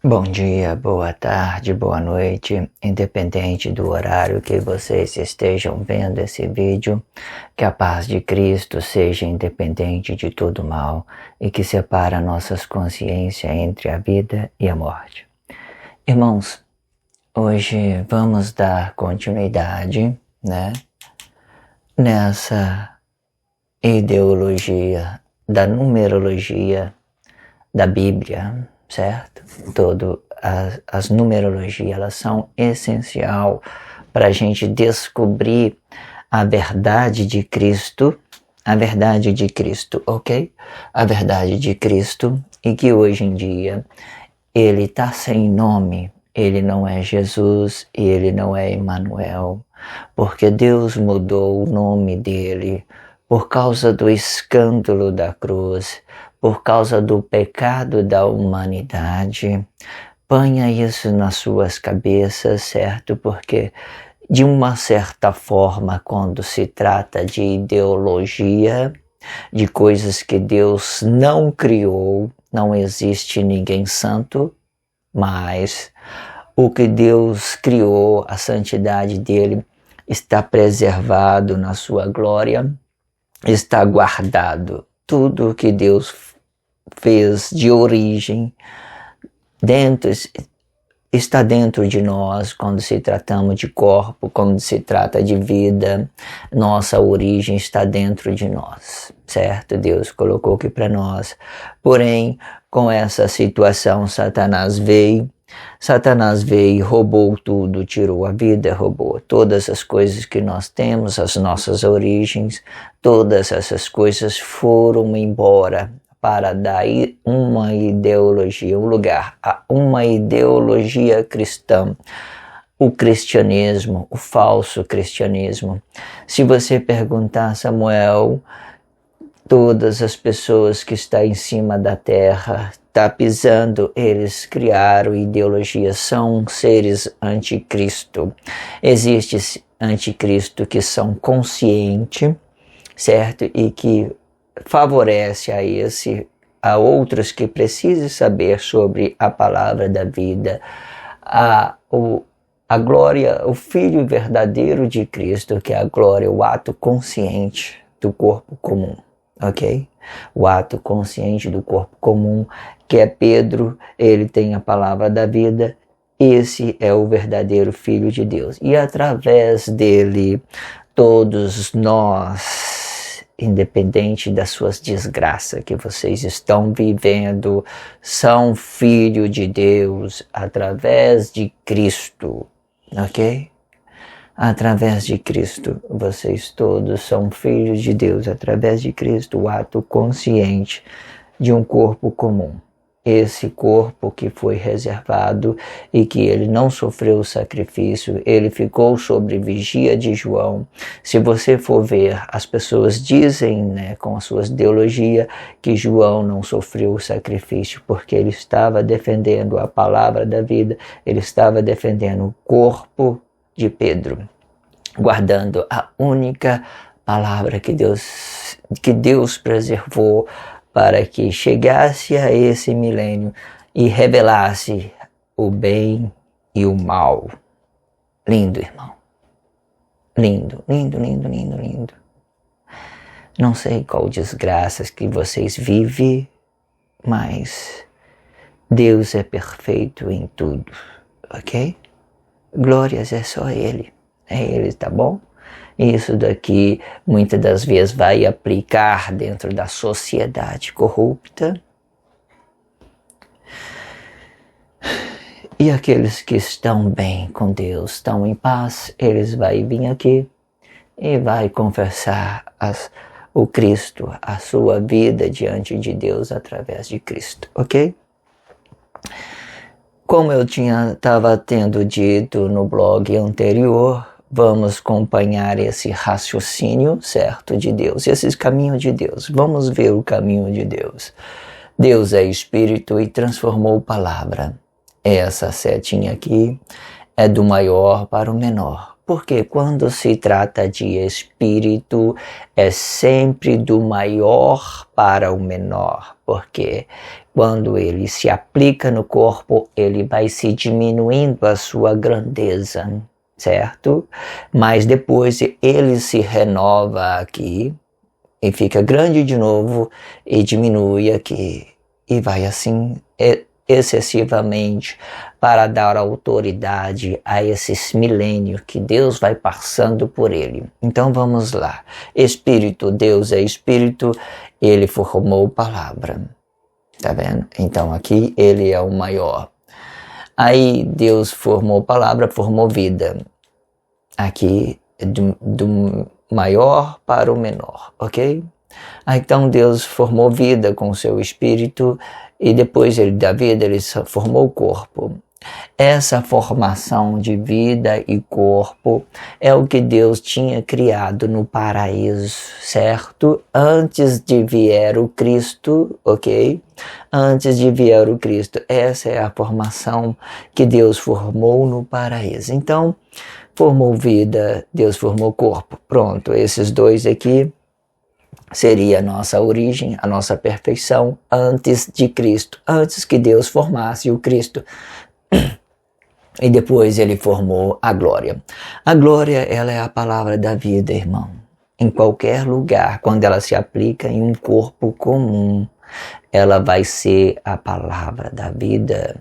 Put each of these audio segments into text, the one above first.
Bom dia, boa tarde, boa noite, independente do horário que vocês estejam vendo esse vídeo, que a paz de Cristo seja independente de todo mal e que separa nossas consciências entre a vida e a morte. Irmãos, hoje vamos dar continuidade, nessa ideologia da numerologia da Bíblia, certo? As numerologias, elas são essencial para a gente descobrir a verdade de Cristo, ok? A verdade de Cristo, e que hoje em dia ele está sem nome, ele não é Jesus e ele não é Emmanuel, porque Deus mudou o nome dele por causa do escândalo da cruz, por causa do pecado da humanidade. Ponha isso nas suas cabeças, certo? Porque, de uma certa forma, quando se trata de ideologia, de coisas que Deus não criou, não existe ninguém santo, mas o que Deus criou, a santidade dele, está preservado na sua glória, está guardado. Tudo que Deus fez de origem está dentro de nós. Quando se tratamos de corpo, quando se trata de vida, nossa origem está dentro de nós, certo? Deus colocou aqui para nós. Porém, com essa situação, Satanás veio e roubou tudo, tirou a vida, roubou todas as coisas que nós temos, as nossas origens, todas essas coisas foram embora para dar uma ideologia, um lugar a uma ideologia cristã, o cristianismo, o falso cristianismo. Se você perguntar a Samuel, todas as pessoas que estão em cima da terra, está pisando, eles criaram ideologias, são seres anticristo. Existe anticristo que são conscientes, certo? E que favorece a outros que precisam saber sobre a palavra da vida, a glória, o Filho verdadeiro de Cristo, que é a glória, o ato consciente do corpo comum, ok? O ato consciente do corpo comum, que é Pedro, ele tem a palavra da vida, esse é o verdadeiro Filho de Deus. E através dele, todos nós, independente das suas desgraças que vocês estão vivendo, são filhos de Deus através de Cristo, ok? Através de Cristo, vocês todos são filhos de Deus, através de Cristo, o ato consciente de um corpo comum. Esse corpo que foi reservado e que ele não sofreu o sacrifício, ele ficou sob vigia de João. Se você for ver, as pessoas dizem, com as suas ideologias, que João não sofreu o sacrifício porque ele estava defendendo a palavra da vida, ele estava defendendo o corpo de Pedro, guardando a única palavra que Deus preservou para que chegasse a esse milênio e revelasse o bem e o mal. Lindo, irmão. Lindo, lindo, lindo, lindo, lindo. Não sei qual desgraças que vocês vivem, mas Deus é perfeito em tudo, ok? Glórias é só Ele. É Ele, tá bom? Isso daqui muitas das vezes vai aplicar dentro da sociedade corrupta. E aqueles que estão bem com Deus, estão em paz, eles vão vir aqui e vai confessar o Cristo, a sua vida diante de Deus através de Cristo, ok? Como eu estava tendo dito no blog anterior, vamos acompanhar esse raciocínio certo de Deus, esse caminho de Deus. Vamos ver o caminho de Deus. Deus é Espírito e transformou palavra. Essa setinha aqui é do maior para o menor. Porque quando se trata de Espírito, é sempre do maior para o menor. porque quando ele se aplica no corpo, ele vai se diminuindo a sua grandeza, certo? Mas depois ele se renova aqui e fica grande de novo e diminui aqui e vai assim excessivamente para dar autoridade a esses milênios que Deus vai passando por ele. Então vamos lá. Espírito, Deus é Espírito, ele formou palavra. Tá vendo? Então aqui ele é o maior. Aí Deus formou palavra, formou vida. Aqui do maior para o menor, ok? Aí, então Deus formou vida com o seu Espírito e depois da vida ele formou o corpo. Essa formação de vida e corpo é o que Deus tinha criado no paraíso, certo? Antes de vier o Cristo, ok? Antes de vier o Cristo. Essa é a formação que Deus formou no paraíso. Então, formou vida, Deus formou corpo. Pronto, esses dois aqui seria a nossa origem, a nossa perfeição antes de Cristo, antes que Deus formasse o Cristo. E depois ele formou a glória. A glória, ela é a palavra da vida, irmão. Em qualquer lugar, quando ela se aplica em um corpo comum, ela vai ser a palavra da vida.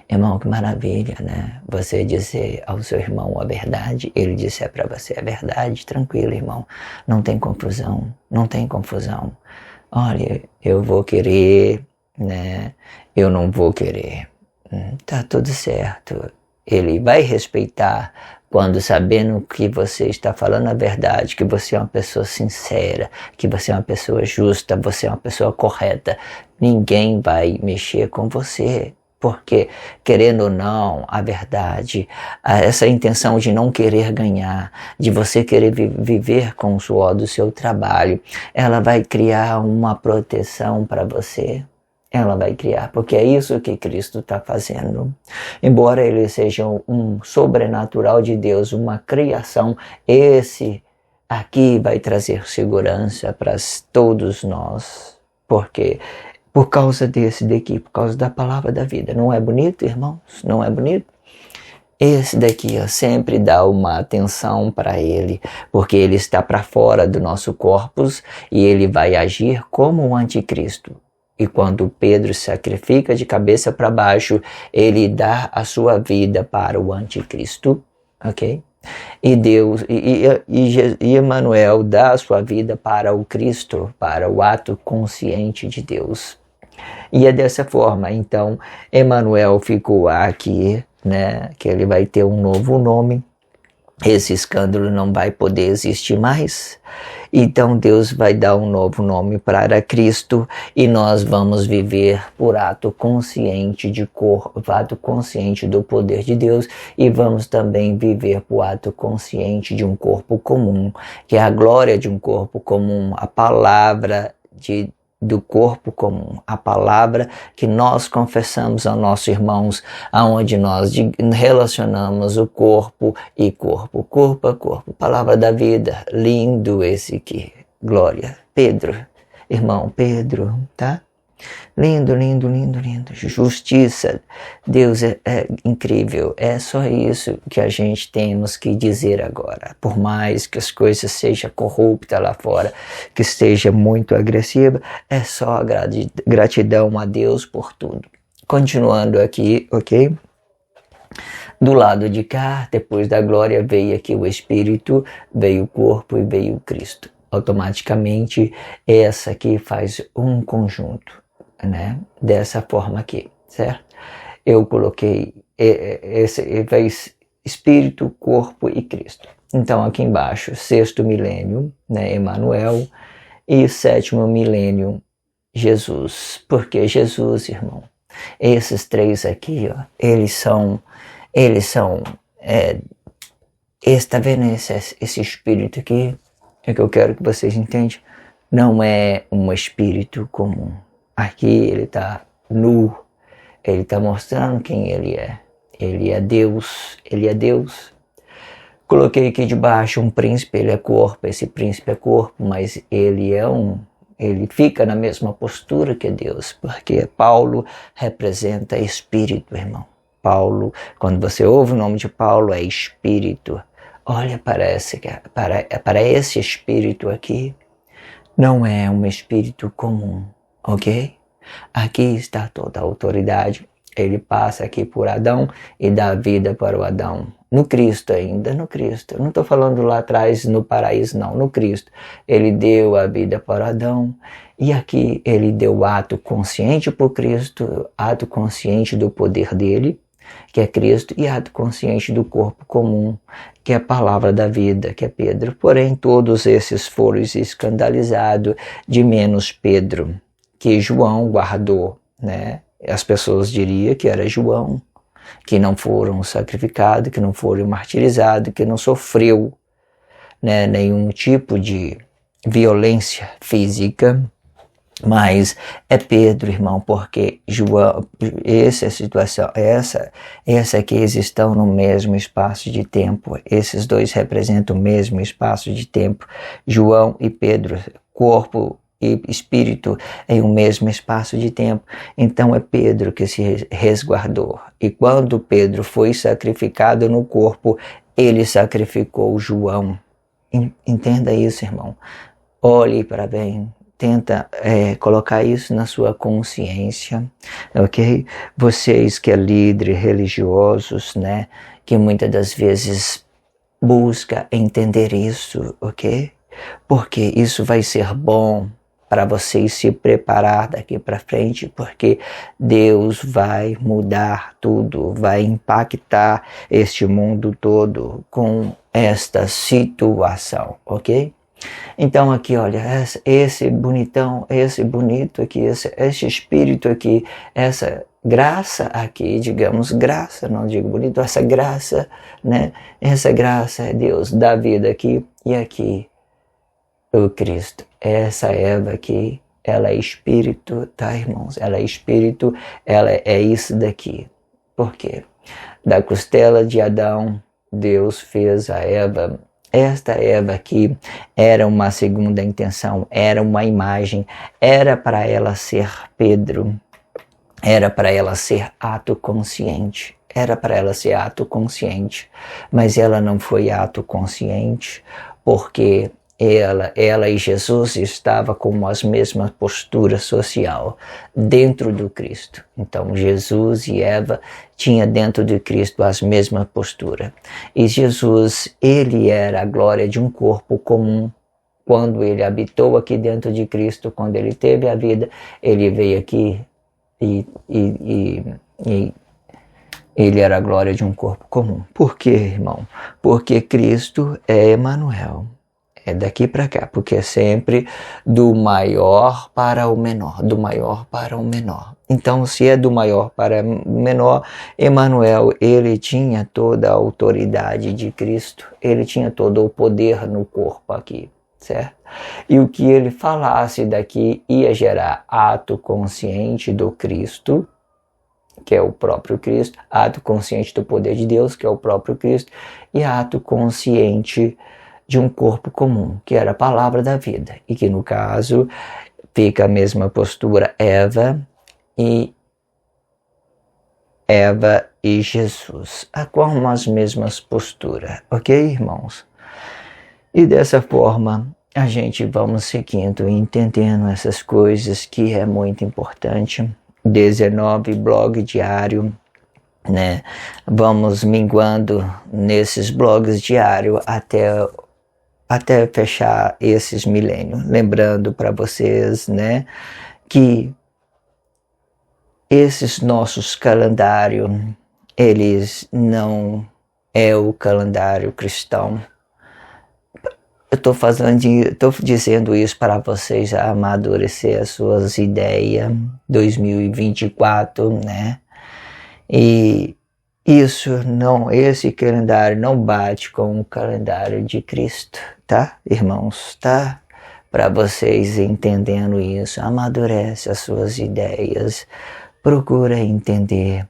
Irmão, que maravilha, né? Você dizer ao seu irmão a verdade, ele disser para você a verdade, tranquilo, irmão. Não tem confusão, não tem confusão. Olha, eu vou querer, né? Eu não vou querer. Tá tudo certo. Ele vai respeitar quando sabendo que você está falando a verdade, que você é uma pessoa sincera, que você é uma pessoa justa, você é uma pessoa correta. Ninguém vai mexer com você. Porque, querendo ou não, a verdade, essa intenção de não querer ganhar, de você querer viver com o suor do seu trabalho, ela vai criar uma proteção para você. Ela vai criar, porque é isso que Cristo está fazendo. Embora ele seja um sobrenatural de Deus, uma criação, esse aqui vai trazer segurança para todos nós. Porque por causa desse daqui, por causa da palavra da vida. Não é bonito, irmãos? Não é bonito? Esse daqui sempre dá uma atenção para ele, porque ele está para fora do nosso corpus e ele vai agir como um anticristo. E quando Pedro se sacrifica de cabeça para baixo, ele dá a sua vida para o anticristo, ok? E Deus, e Emmanuel dá a sua vida para o Cristo, para o ato consciente de Deus. E é dessa forma, então, Emmanuel ficou aqui, né, que ele vai ter um novo nome, esse escândalo não vai poder existir mais, então Deus vai dar um novo nome para Cristo e nós vamos viver por ato consciente de ato consciente do poder de Deus e vamos também viver por ato consciente de um corpo comum, que é a glória de um corpo comum, a palavra do corpo comum, a palavra que nós confessamos aos nossos irmãos, aonde nós relacionamos o corpo e corpo a corpo, palavra da vida, lindo esse aqui, glória, Pedro, irmão Pedro, tá? Lindo, lindo, lindo, lindo, justiça, Deus é incrível, é só isso que a gente temos que dizer agora, por mais que as coisas sejam corruptas lá fora, que esteja muito agressiva, é só gratidão a Deus por tudo. Continuando aqui, ok? Do lado de cá, depois da glória, veio aqui o Espírito, veio o corpo e veio o Cristo. Automaticamente, essa aqui faz um conjunto, né? Dessa forma aqui, certo? Eu coloquei esse Espírito, corpo e Cristo. Então, aqui embaixo, sexto milênio, né? Emmanuel, e sétimo milênio, Jesus. Porque Jesus, irmão, esses três aqui, ó, eles são, tá vendo esse Espírito aqui? É que eu quero que vocês entendam. Não é um espírito comum. Aqui ele está nu. Ele está mostrando quem ele é. Ele é Deus. Ele é Deus. Coloquei aqui debaixo um príncipe. Ele é corpo. Esse príncipe é corpo. Mas ele é um ele fica na mesma postura que Deus, porque Paulo representa espírito, irmão. Paulo, quando você ouve o nome de Paulo, é espírito. Olha, para esse espírito aqui, não é um espírito comum, ok? Aqui está toda a autoridade. Ele passa aqui por Adão e dá vida para o Adão. No Cristo ainda, no Cristo. Eu não estou falando lá atrás no paraíso, não. No Cristo. Ele deu a vida para Adão. E aqui ele deu ato consciente por Cristo, ato consciente do poder dele, que é Cristo, e ato consciente do corpo comum, que é a palavra da vida, que é Pedro. Porém, todos esses foram escandalizados, de menos Pedro, que João guardou, né? As pessoas diriam que era João, que não foram sacrificados, que não foram martirizados, que não sofreu, né, nenhum tipo de violência física. Mas é Pedro, irmão, porque João, essa situação, essa que eles estão no mesmo espaço de tempo. Esses dois representam o mesmo espaço de tempo. João e Pedro, corpo e espírito em um mesmo espaço de tempo. Então é Pedro que se resguardou. E quando Pedro foi sacrificado no corpo, ele sacrificou João. Entenda isso, irmão. Olhe para bem. Tenta colocar isso na sua consciência, ok? Vocês que é líderes religiosos, né? Que muitas das vezes busca entender isso, ok? Porque isso vai ser bom para vocês se preparar daqui para frente, porque Deus vai mudar tudo, vai impactar este mundo todo com esta situação, ok? Então aqui, olha, esse bonitão, esse bonito aqui, esse espírito aqui, essa graça aqui, digamos, graça, não digo bonito, essa graça, né? Essa graça é Deus da vida aqui e aqui, o Cristo. Essa Eva aqui, ela é espírito, tá, irmãos? Ela é espírito, ela é isso daqui. Por quê? Da costela de Adão, Deus fez a Eva. Esta Eva aqui era uma segunda intenção, era uma imagem, era para ela ser Pedro, era para ela ser ato consciente, era para ela ser ato consciente, mas ela não foi ato consciente porque ela e Jesus estavam com as mesmas posturas social dentro do Cristo. Então Jesus e Eva tinham dentro de Cristo as mesmas posturas. E Jesus, ele era a glória de um corpo comum. Quando ele habitou aqui dentro de Cristo, quando ele teve a vida, ele veio aqui e ele era a glória de um corpo comum. Por quê, irmão? Porque Cristo é Emanuel. É daqui para cá, porque é sempre do maior para o menor, do maior para o menor. Então, se é do maior para o menor, Emanuel, ele tinha toda a autoridade de Cristo, ele tinha todo o poder no corpo aqui, certo? E o que ele falasse daqui ia gerar ato consciente do Cristo, que é o próprio Cristo, ato consciente do poder de Deus, que é o próprio Cristo, e ato consciente de um corpo comum, que era a palavra da vida, e que no caso fica a mesma postura Eva e Jesus, com as mesmas posturas, ok, irmãos? E dessa forma a gente vamos seguindo e entendendo essas coisas que é muito importante. 19, blog diário, né? Vamos minguando nesses blogs diários até fechar esses milênios. Lembrando para vocês, né, que esses nossos calendários, eles não é o calendário cristão. Eu estou dizendo isso para vocês amadurecer as suas ideias, 2024, né? E esse calendário não bate com o calendário de Cristo, tá, irmãos? Tá? Para vocês entendendo isso, amadurece as suas ideias, procura entender,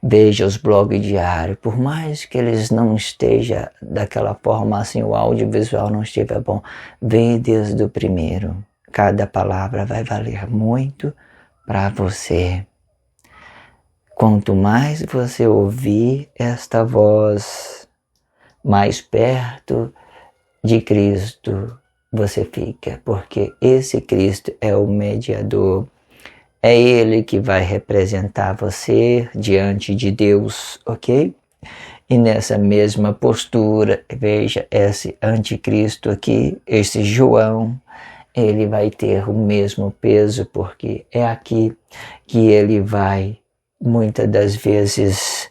veja os blogs diários, por mais que eles não estejam daquela forma assim, o audiovisual não estiver bom, vê desde o primeiro, cada palavra vai valer muito para você. Quanto mais você ouvir esta voz, mais perto de Cristo você fica, porque esse Cristo é o mediador. É Ele que vai representar você diante de Deus, ok? E nessa mesma postura, veja esse anticristo aqui, esse João, ele vai ter o mesmo peso, porque é aqui que ele vai, muitas das vezes,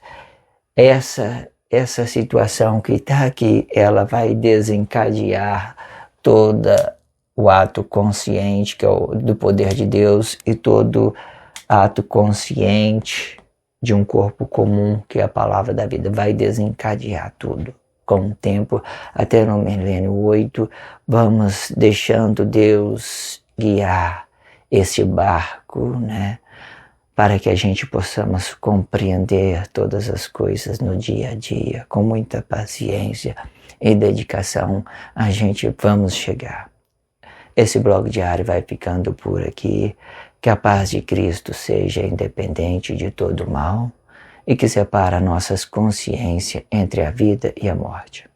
essa situação que está aqui, ela vai desencadear toda o ato consciente que é do poder de Deus e todo ato consciente de um corpo comum que é a palavra da vida, vai desencadear tudo. Com o tempo, até no milênio 8, vamos deixando Deus guiar esse barco, né? Para que a gente possamos compreender todas as coisas no dia a dia, com muita paciência e dedicação, a gente vamos chegar. Esse blog diário vai ficando por aqui. Que a paz de Cristo seja independente de todo mal e que separa nossas consciências entre a vida e a morte.